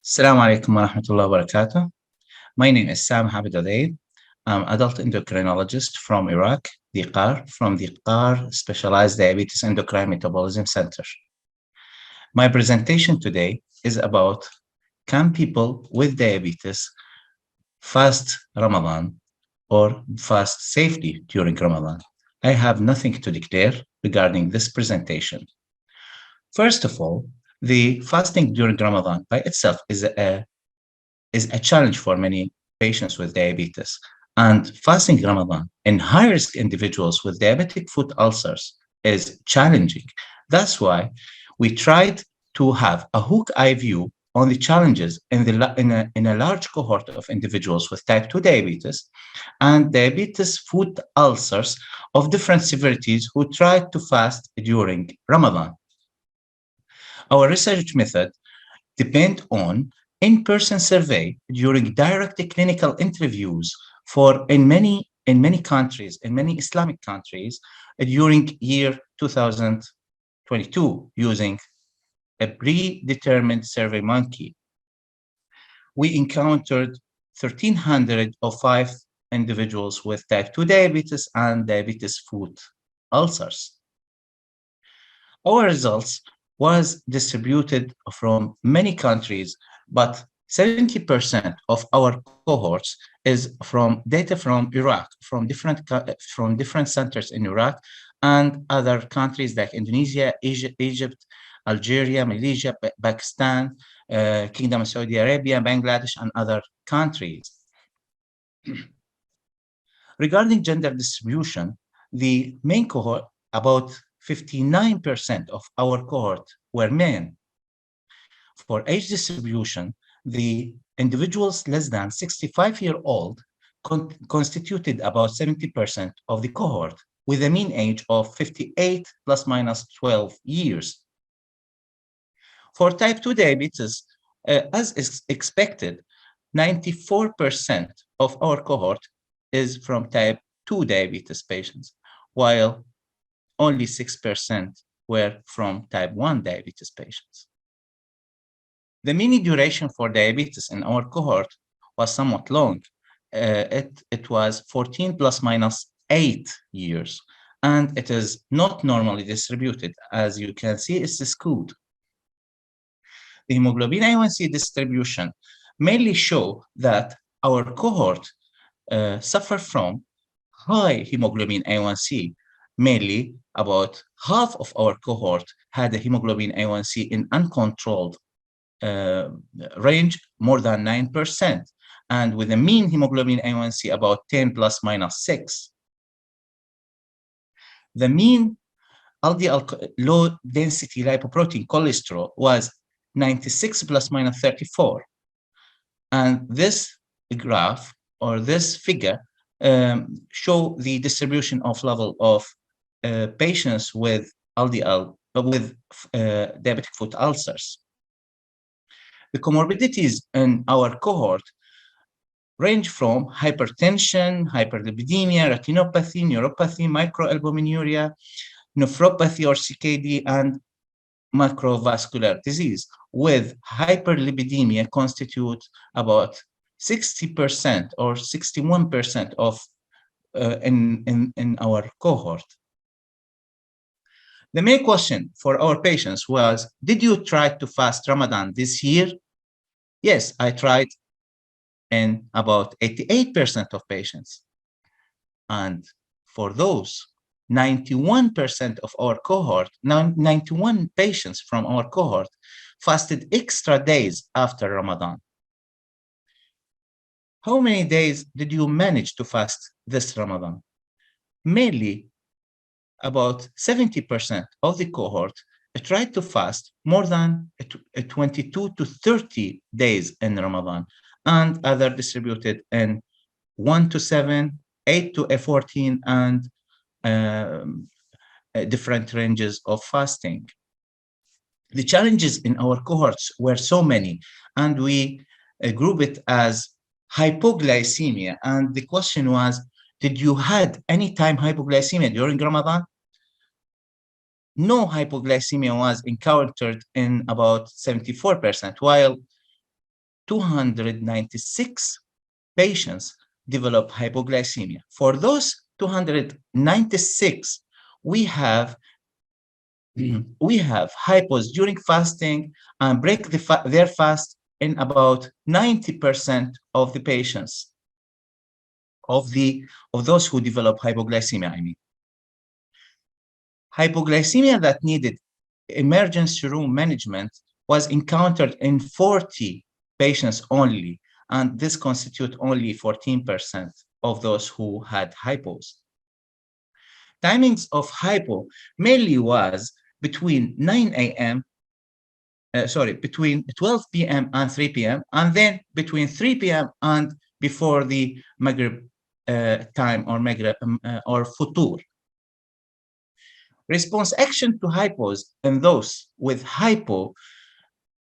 Assalamu alaikum wa rahmatullahi wa barakatuh. My name is Samih Odhaib. I'm adult endocrinologist from Iraq, from the Qar Specialized Diabetes Endocrine Metabolism Center. My presentation today is about, can people with diabetes fast Ramadan or fast safely during Ramadan? I have nothing to declare regarding this presentation. First of all, the fasting during Ramadan by itself is a challenge for many patients with diabetes. And fasting Ramadan in high-risk individuals with diabetic foot ulcers is challenging. That's why we tried to have a hook eye view on the challenges in a large cohort of individuals with type 2 diabetes and diabetes foot ulcers of different severities who tried to fast during Ramadan. Our research method depends on in-person survey during direct clinical interviews in many countries, in many Islamic countries, during year 2022, using a predetermined survey monkey. We encountered 1,305 individuals with type 2 diabetes and diabetes foot ulcers. Our results was distributed from many countries, but 70% of our cohorts is from data from Iraq, from different centers in Iraq and other countries like Indonesia, Egypt, Algeria, Malaysia, Pakistan, Kingdom of Saudi Arabia, Bangladesh, and other countries. Regarding gender distribution, the main cohort, about 59% of our cohort were men. For age distribution, the individuals less than 65-year-old constituted about 70% of the cohort, with a mean age of 58 plus minus 12 years. For type 2 diabetes, as is expected, 94% of our cohort is from type 2 diabetes patients, while only 6% were from type 1 diabetes patients. The mean duration for diabetes in our cohort was somewhat long. It was 14 plus minus 8 years, and it is not normally distributed. As you can see, it's skewed. The hemoglobin A1C distribution mainly show that our cohort suffer from high hemoglobin A1C. Mainly, about half of our cohort had a hemoglobin A1C in uncontrolled range, more than 9%, and with a mean hemoglobin A1C about 10 plus minus 6. The mean LDL low density lipoprotein cholesterol was 96 plus minus 34. And this graph or this figure show the distribution of level of patients with LDL, with diabetic foot ulcers. The comorbidities in our cohort range from hypertension, hyperlipidemia, retinopathy, neuropathy, microalbuminuria, nephropathy or CKD, and macrovascular disease, with hyperlipidemia constitute about 60% or 61% of in our cohort. The main question for our patients was, did you try to fast Ramadan this year? Yes, I tried in about 88% of patients. And for those, 91% of our cohort, 91 patients from our cohort fasted extra days after Ramadan. How many days did you manage to fast this Ramadan? Mainly, about 70% of the cohort tried to fast more than 22 to 30 days in Ramadan, and other distributed in 1 to 7, 8 to 14, and different ranges of fasting. The challenges in our cohorts were so many, and we group it as hypoglycemia. And the question was, did you had any time hypoglycemia during Ramadan? No hypoglycemia was encountered in about 74%, while 296 patients develop hypoglycemia. For those 296, we have hypos during fasting and break their fast in about 90% of the patients of those who develop hypoglycemia. I mean, hypoglycemia that needed emergency room management was encountered in 40 patients only, and this constitutes only 14% of those who had hypos. Timings of hypo mainly was between 9 a.m. Between 12 p.m. and 3 p.m., and then between 3 p.m. and before the Maghrib time or Maghrib or Futur. Response action to hypos in those with hypo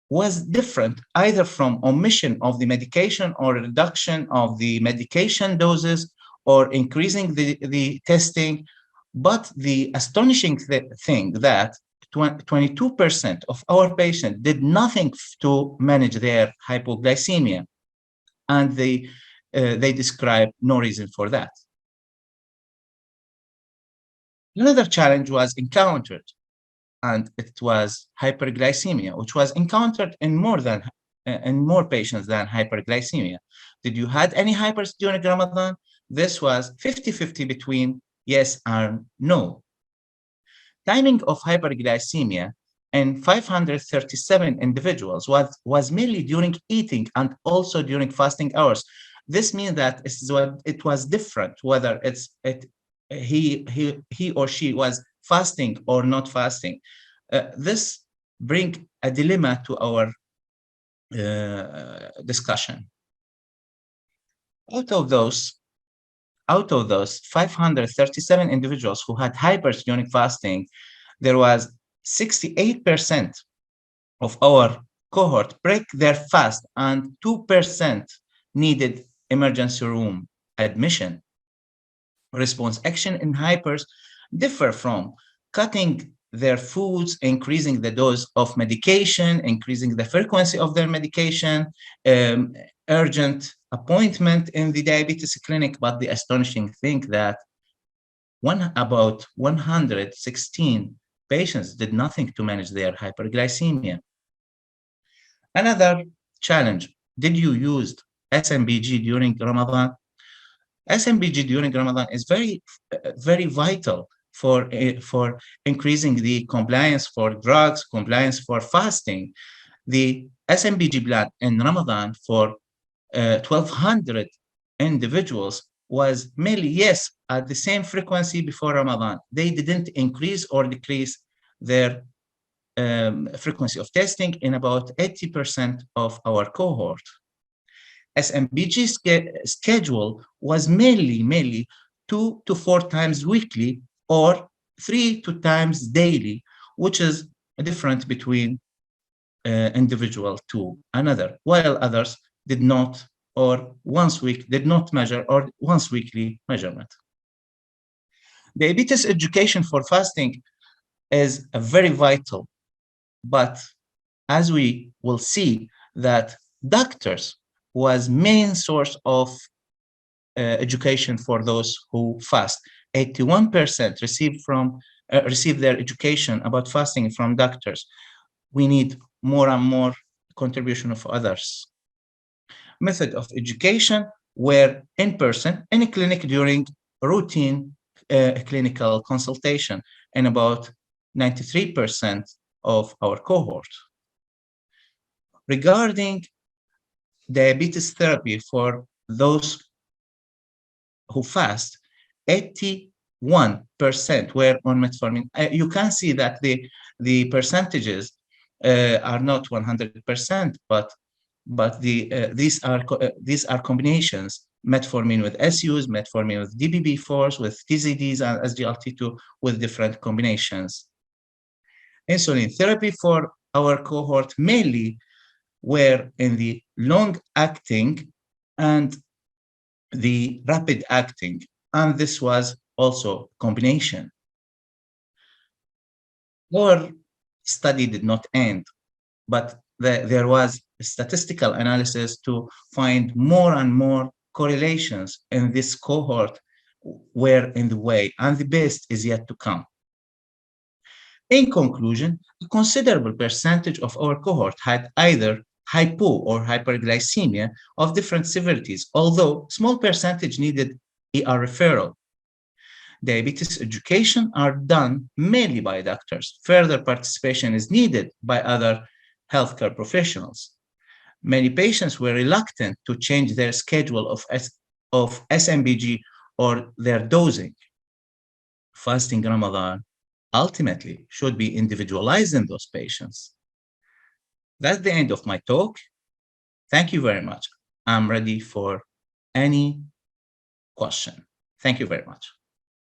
was different either from omission of the medication or reduction of the medication doses or increasing the testing. But the astonishing thing that 22% of our patients did nothing to manage their hypoglycemia, and they describe no reason for that. Another challenge was encountered, and it was hyperglycemia, which was encountered in more patients than hyperglycemia. Did you had any hypers during Ramadan? This was 50-50 between yes and no. Timing of hyperglycemia in 537 individuals was mainly during eating and also during fasting hours. This means that it was different whether he or she was fasting or not fasting. This brings a dilemma to our discussion. Out of those 537 individuals who had hypers during fasting, there was 68% of our cohort break their fast and 2% needed emergency room admission. Response action in hypers differ from cutting their foods, increasing the dose of medication, increasing the frequency of their medication, urgent appointment in the diabetes clinic. But the astonishing thing that about 116 patients did nothing to manage their hyperglycemia. Another challenge, did you use SMBG during Ramadan? SMBG during Ramadan is very vital for increasing the compliance for drugs, compliance for fasting. The SMBG blood in Ramadan for 1,200 individuals was mainly, yes, at the same frequency before Ramadan. They didn't increase or decrease their frequency of testing in about 80% of our cohort. SMBG schedule was mainly 2 to 4 times weekly or 3 to times daily, which is different between individual to another, while others did not, or did not measure, or once weekly measurement. Diabetes education for fasting is a very vital, but as we will see that doctors was main source of education for those who fast. 81% receive their education about fasting from doctors. We need more and more contribution of others. Method of education were in person in a clinic during routine clinical consultation in about 93% of our cohort. Regarding diabetes therapy for those who fast, 81% were on metformin. You can see that the percentages are not 100%, but these are combinations: metformin with SUs, metformin with DPP4s, with TZDs and SGLT2 with different combinations. Insulin therapy for our cohort mainly were in the long-acting and the rapid-acting, and this was also combination. Our study did not end, but there was a statistical analysis to find more and more correlations in this cohort were in the way, and the best is yet to come. In conclusion, a considerable percentage of our cohort had either hypo or hyperglycemia of different severities, although small percentage needed ER referral. Diabetes education are done mainly by doctors. Further participation is needed by other healthcare professionals. Many patients were reluctant to change their schedule of SMBG or their dosing. Fasting Ramadan ultimately should be individualized in those patients. That's the end of my talk. Thank you very much. I'm ready for any question. Thank you very much.